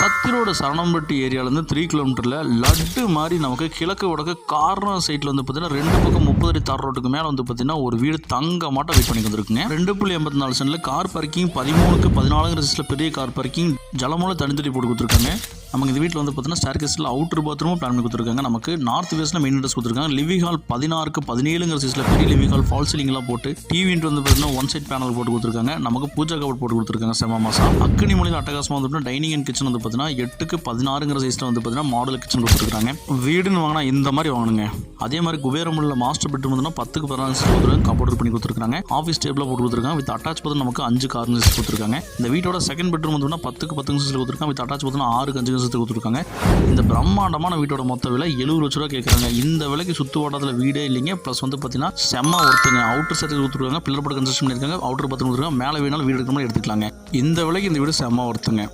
சத்திரோட சரணம்பட்டி ஏரியாவிலேருந்து 3 கிலோமீட்டரில் லட்டு மாதிரி நமக்கு கிழக்கு வடக்கு கார்னர் சைட்டில் வந்து பார்த்தீங்கன்னா 2 பக்கம் 30 அடி தார் ரோட்டுக்கு மேலே வந்து பார்த்தீங்கன்னா ஒரு வீடு தங்க மாட்டம் வெயிட் பண்ணி வந்துருக்குங்க. 2.84 சென்டில் கார் பார்க்கிங் 13க்கு 14 பெரிய கார் பார்க்கிங் ஜலமூல தனித்தடி போட்டு கொடுத்துருக்காங்க. நமக்கு இந்த வீட்டில் வந்து பார்த்தீங்கன்னா ஸ்டேர்கேஸில் அவுட்டர் பாத்ரூமும் பிளான் பண்ணி கொடுத்துருக்காங்க. நமக்கு நார்த் வெஸ்ட்டில் மெயின் அட்ரஸ் கொடுத்துருக்காங்க. லிவிங் ஹால் 16க்கு 17 பெரிய லிவிங் ஹால் ஃபால் சீலிங்லாம் போட்டு டிவி வந்து பார்த்தீங்கன்னா ஒன் சைட் பேனல் போட்டு கொடுத்துருக்காங்க. நமக்கு பூஜா கபோர்ட் போட்டு கொடுத்துருக்காங்க. செம மாசம் அக்கனி மொழியில் அட்டகாசமாக வந்து டைனிங் அண்ட் கிச்சன் வந்து பார்த்தீங்கன்னா 8க்கு 16 சைஸில் வந்து பார்த்தீங்கன்னா மாடல் கிச்சன் கொடுத்துருக்காங்க. வீடுன்னு வாங்கினா இந்த மாதிரி வாங்கணுங்க. அதே மாதிரி குபேரமுள்ள மாஸ்டர் பெட்ரூம் வந்து 10க்கு 16 கொடுத்துருக்காங்க. கபோர்ட் பண்ணி கொடுத்துருக்காங்க. ஆஃபீஸ் டேபிளாக போட்டு கொடுத்துருக்காங்க. வித் அட்டாச் பார்த்து நமக்கு 5 கார்னர் சைஸ் கொடுத்துருக்காங்க. இந்த வீட்டோட செகண்ட் பெட்ரூம் வந்து 10க்கு 10 சைஸில் கொடுத்துருக்காங்க. வித் அட்டாச் பார்த்து 6க்கு 5 சைஸ் கொடுத்துருக்காங்க. இந்த பிரம்மாண்டமான வீட்டோட மொத்த விலை 70 லட்ச ரூபா கேட்குறாங்க. இந்த விலைக்கு சுத்து ஓட்டத்தில் வீடே இல்லைங்க. ப்ளஸ் வந்து பார்த்தீங்கன்னா செம்ம ஒருத்தங்க அவுட்டர் சைடு கொடுத்துருக்காங்க. பில்லர் போட்டு கன்ஸ்ட்ரக்ஷன் பண்ணியிருக்காங்க. அவுட்டர் பார்த்து கொடுத்துருக்காங்க. மேலே வேணாலும் வீடு எடுக்க மாதிரி எடுத்துக்கலாங்க. இந்த விலைக்கு இந்த வீடு செம்ம ஒருத்தங்க.